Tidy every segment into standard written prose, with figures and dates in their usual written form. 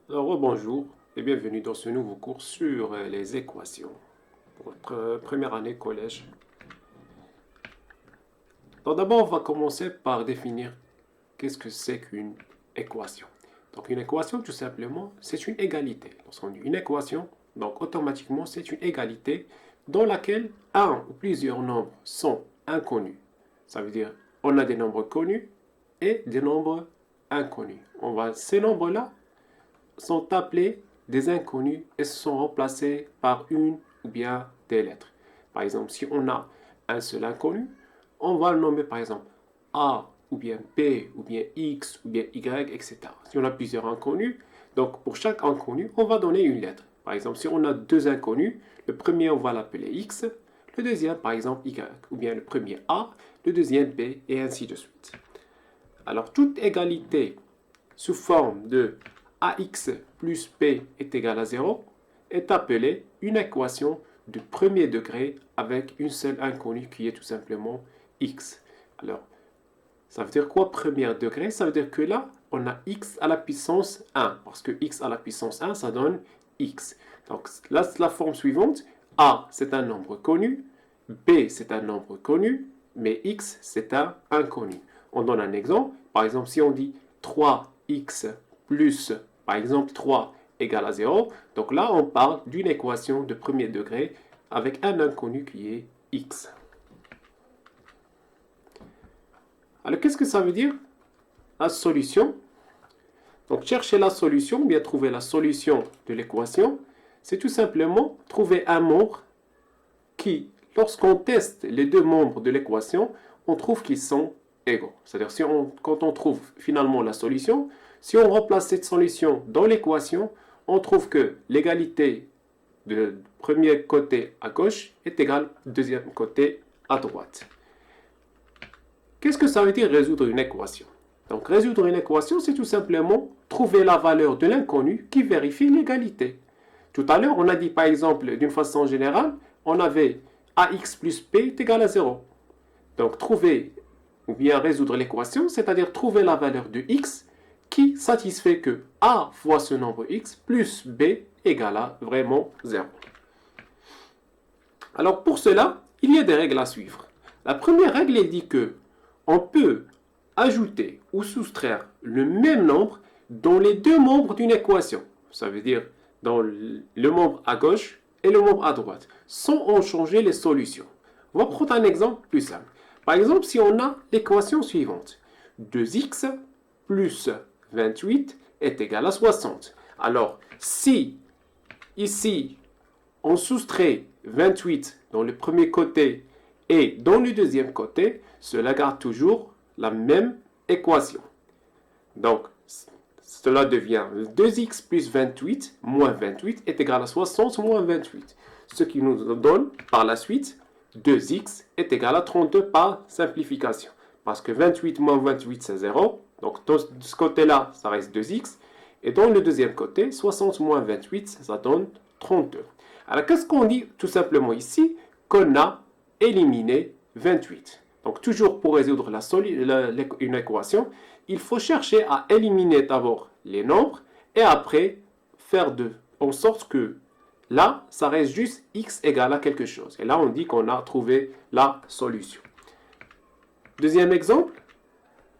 Alors, bonjour et bienvenue dans ce nouveau cours sur les équations pour votre première année collège. Donc, d'abord, on va commencer par définir qu'est-ce que c'est qu'une équation. Donc, une équation, tout simplement, c'est une égalité. Lorsqu'on dit une équation, donc automatiquement, c'est une égalité dans laquelle un ou plusieurs nombres sont inconnus. Ça veut dire on a des nombres connus et des nombres inconnus. Ces nombres-là sont appelés des inconnus et sont remplacés par une ou bien des lettres. Par exemple, si on a un seul inconnu, on va le nommer par exemple A ou bien B ou bien X ou bien Y, etc. Si on a plusieurs inconnus, donc pour chaque inconnu, on va donner une lettre. Par exemple, si on a deux inconnus, le premier on va l'appeler X, le deuxième par exemple Y, ou bien le premier A, le deuxième B, et ainsi de suite. Alors toute égalité sous forme de AX plus B est égal à 0 est appelée une équation de premier degré avec une seule inconnue qui est tout simplement X. Alors, ça veut dire quoi premier degré? Ça veut dire que là, on a X à la puissance 1, parce que X à la puissance 1, ça donne X. Donc là, c'est la forme suivante. A, c'est un nombre connu. B, c'est un nombre connu. Mais X, c'est un inconnu. On donne un exemple. Par exemple, si on dit 3x plus, par exemple, 3 égale à 0, donc là, on parle d'une équation de premier degré avec un inconnu qui est x. Alors, qu'est-ce que ça veut dire? La solution. Donc, chercher la solution, ou bien trouver la solution de l'équation, c'est tout simplement trouver un membre qui, lorsqu'on teste les deux membres de l'équation, on trouve qu'ils sont égaux. C'est-à-dire, quand on trouve finalement la solution, si on remplace cette solution dans l'équation, on trouve que l'égalité de premier côté à gauche est égale au deuxième côté à droite. Qu'est-ce que ça veut dire résoudre une équation? Donc résoudre une équation, c'est tout simplement trouver la valeur de l'inconnu qui vérifie l'égalité. Tout à l'heure, on a dit par exemple, d'une façon générale, on avait ax plus b est égal à 0. Donc trouver ou bien résoudre l'équation, c'est-à-dire trouver la valeur de x qui satisfait que a fois ce nombre x plus b égale à vraiment 0. Alors pour cela, il y a des règles à suivre. La première règle est dit que on peut ajouter ou soustraire le même nombre dans les deux membres d'une équation. Ça veut dire dans le membre à gauche et le membre à droite, sans en changer les solutions. On va prendre un exemple plus simple. Par exemple, si on a l'équation suivante. 2x plus 28 est égal à 60. Alors, si ici, on soustrait 28 dans le premier côté et dans le deuxième côté, cela garde toujours la même équation. Donc, cela devient 2x plus 28 moins 28 est égal à 60 moins 28. Ce qui nous donne par la suite 2x est égal à 32 par simplification. Parce que 28 moins 28 c'est 0. Donc de ce côté-là, ça reste 2x. Et dans le deuxième côté, 60 moins 28, ça donne 32. Alors qu'est-ce qu'on dit tout simplement ici? Qu'on a éliminé 28. Donc toujours pour résoudre une équation, il faut chercher à éliminer d'abord les nombres et après faire en sorte que là, ça reste juste x égale à quelque chose. Et là, on dit qu'on a trouvé la solution. Deuxième exemple,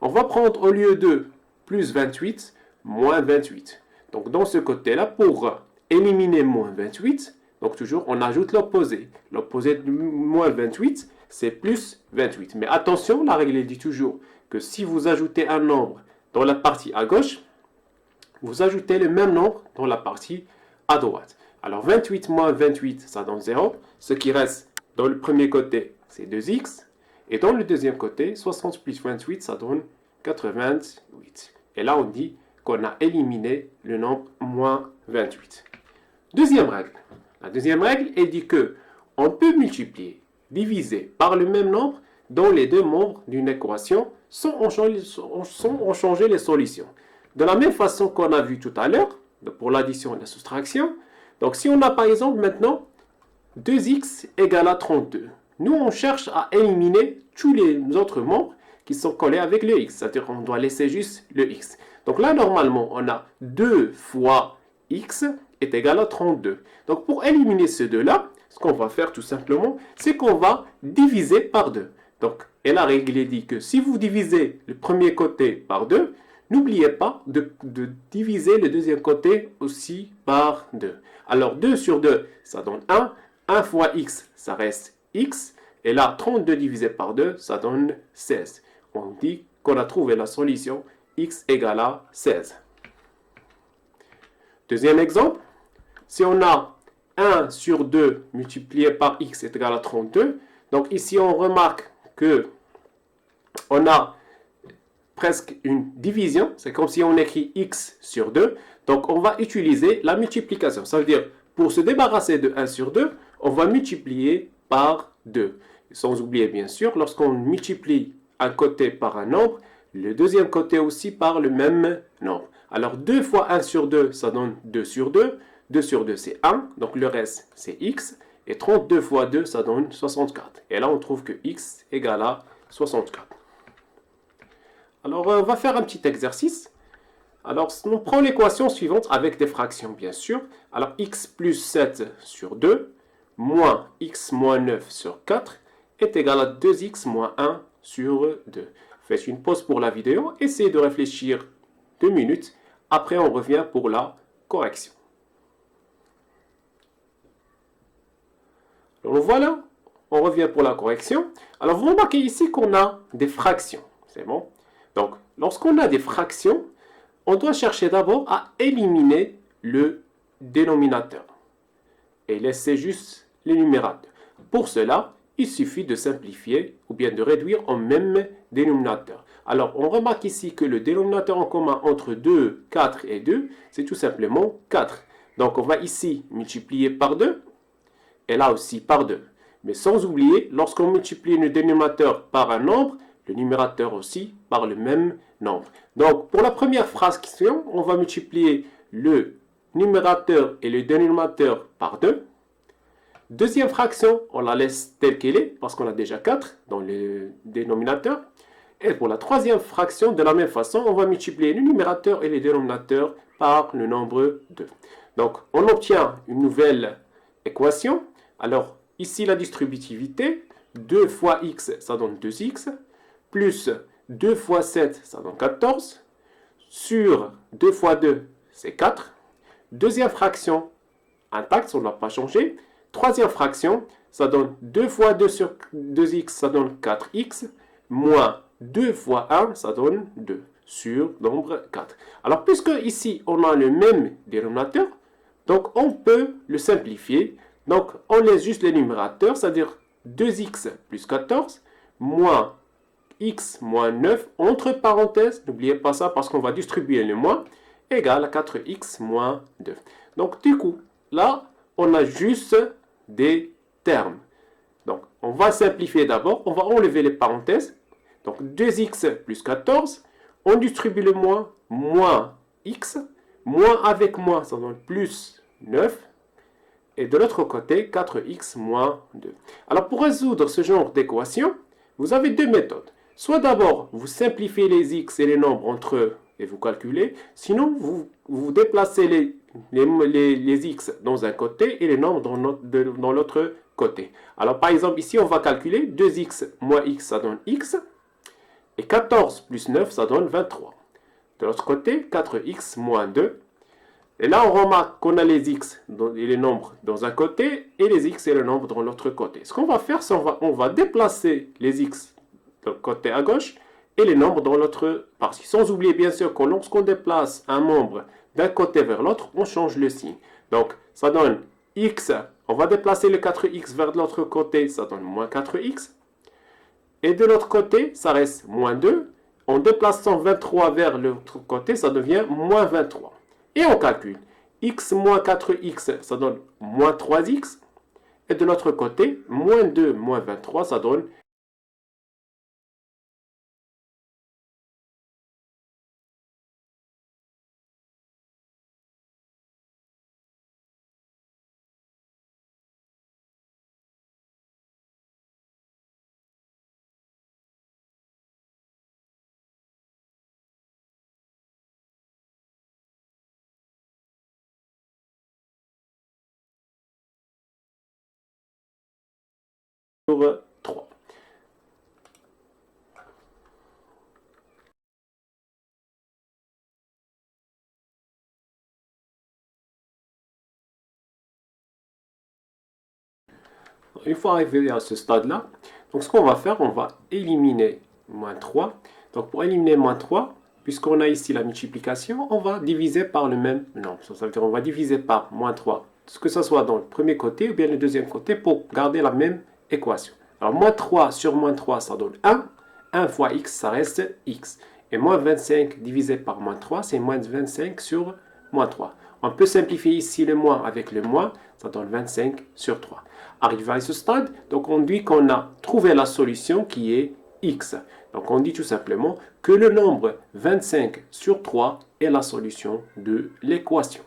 on va prendre au lieu de plus 28, moins 28. Donc dans ce côté-là, pour éliminer moins 28, donc toujours on ajoute l'opposé. L'opposé de moins 28, c'est plus 28. Mais attention, la règle dit toujours que si vous ajoutez un nombre dans la partie à gauche, vous ajoutez le même nombre dans la partie à droite. Alors 28 moins 28, ça donne 0. Ce qui reste dans le premier côté, c'est 2x. Et dans le deuxième côté, 60 plus 28, ça donne 88. Et là, on dit qu'on a éliminé le nombre moins 28. Deuxième règle. La deuxième règle, elle dit que on peut multiplier, diviser par le même nombre dans les deux membres d'une équation sans en changer les solutions. De la même façon qu'on a vu tout à l'heure, pour l'addition et la soustraction. Donc si on a par exemple maintenant 2x égale à 32, nous on cherche à éliminer tous les autres membres qui sont collés avec le x. C'est-à-dire qu'on doit laisser juste le x. Donc là, normalement, on a 2 fois x est égal à 32. Donc pour éliminer ce 2-là, ce qu'on va faire tout simplement, c'est qu'on va diviser par 2. Donc, et la règle dit que si vous divisez le premier côté par 2, n'oubliez pas de diviser le deuxième côté aussi par 2. Alors 2 sur 2, ça donne 1. 1 fois x, ça reste x. Et là, 32 divisé par 2, ça donne 16. On dit qu'on a trouvé la solution x égale à 16. Deuxième exemple, si on a 1 sur 2 multiplié par x est égal à 32, donc ici on remarque que on a presque une division, c'est comme si on écrit x sur 2, donc on va utiliser la multiplication. Ça veut dire, pour se débarrasser de 1 sur 2, on va multiplier par 2. Sans oublier bien sûr, lorsqu'on multiplie un côté par un nombre, le deuxième côté aussi par le même nombre. Alors 2 fois 1 sur 2, ça donne 2 sur 2. 2 sur 2, c'est 1, donc le reste, c'est x. Et 32 fois 2, ça donne 64. Et là, on trouve que x égale à 64. Alors, on va faire un petit exercice. Alors, on prend l'équation suivante avec des fractions, bien sûr. Alors, x plus 7 sur 2, moins x moins 9 sur 4, est égal à 2x moins 1 sur 2. Faites une pause pour la vidéo, essayez de réfléchir 2 minutes. Après, on revient pour la correction. Donc voilà, on revient pour la correction. Alors, vous remarquez ici qu'on a des fractions. C'est bon? Donc, lorsqu'on a des fractions, on doit chercher d'abord à éliminer le dénominateur et laisser juste les numérateurs. Pour cela, il suffit de simplifier ou bien de réduire au même dénominateur. Alors, on remarque ici que le dénominateur en commun entre 2, 4 et 2, c'est tout simplement 4. Donc, on va ici multiplier par 2 et là aussi par 2. Mais sans oublier, lorsqu'on multiplie le dénominateur par un nombre, le numérateur aussi par le même nombre. Donc, pour la première fraction, on va multiplier le numérateur et le dénominateur par 2. Deuxième fraction, on la laisse telle qu'elle est, parce qu'on a déjà 4 dans le dénominateur. Et pour la troisième fraction, de la même façon, on va multiplier le numérateur et le dénominateur par le nombre 2. Donc, on obtient une nouvelle équation. Alors, ici, la distributivité, 2 fois x, ça donne 2x, plus 2 fois 7, ça donne 14, sur 2 fois 2, c'est 4. Deuxième fraction, intacte, on ne l'a pas changé. Troisième fraction, ça donne 2 fois 2 sur 2x, ça donne 4x, moins 2 fois 1, ça donne 2, sur nombre 4. Alors, puisque ici, on a le même dénominateur, donc on peut le simplifier. Donc, on laisse juste les numérateurs, c'est-à-dire 2x plus 14, moins x moins 9, entre parenthèses, n'oubliez pas ça parce qu'on va distribuer le moins, égale à 4x moins 2. Donc, du coup, là, on a juste des termes. Donc, on va simplifier d'abord, on va enlever les parenthèses. Donc, 2x plus 14, on distribue le moins, moins x, moins avec moins, ça donne plus 9. Et de l'autre côté, 4x moins 2. Alors, pour résoudre ce genre d'équation, vous avez deux méthodes. Soit d'abord, vous simplifiez les x et les nombres entre eux et vous calculez. Sinon, vous déplacez les x dans un côté et les nombres dans l'autre côté. Alors, par exemple, ici, on va calculer 2x moins x, ça donne x. Et 14 plus 9, ça donne 23. De l'autre côté, 4x moins 2. Et là, on remarque qu'on a les x et les nombres dans un côté et les x et le nombre dans l'autre côté. Ce qu'on va faire, c'est on va déplacer les x de côté à gauche et les nombres dans l'autre partie. Sans oublier bien sûr que lorsqu'on déplace un nombre d'un côté vers l'autre, on change le signe. Donc, ça donne x. On va déplacer le 4x vers l'autre côté, ça donne moins 4x. Et de l'autre côté, ça reste moins 2. En déplaçant 23 vers l'autre côté, ça devient moins 23. Et on calcule. X moins 4x, ça donne moins 3x. Et de l'autre côté, moins 2 moins 23, ça donne sur 3. Une fois arrivé à ce stade-là, donc ce qu'on va faire, on va éliminer moins 3. Donc pour éliminer moins 3, puisqu'on a ici la multiplication, on va diviser par le même nombre. Ça veut dire qu'on va diviser par moins 3, que ce soit dans le premier côté ou bien le deuxième côté, pour garder la même équation. Alors moins 3 sur moins 3, ça donne 1. 1 fois x, ça reste x. Et moins 25 divisé par moins 3, c'est moins 25 sur moins 3. On peut simplifier ici le moins avec le moins, ça donne 25 sur 3. Arrivé à ce stade, donc on dit qu'on a trouvé la solution qui est x. Donc on dit tout simplement que le nombre 25 sur 3 est la solution de l'équation.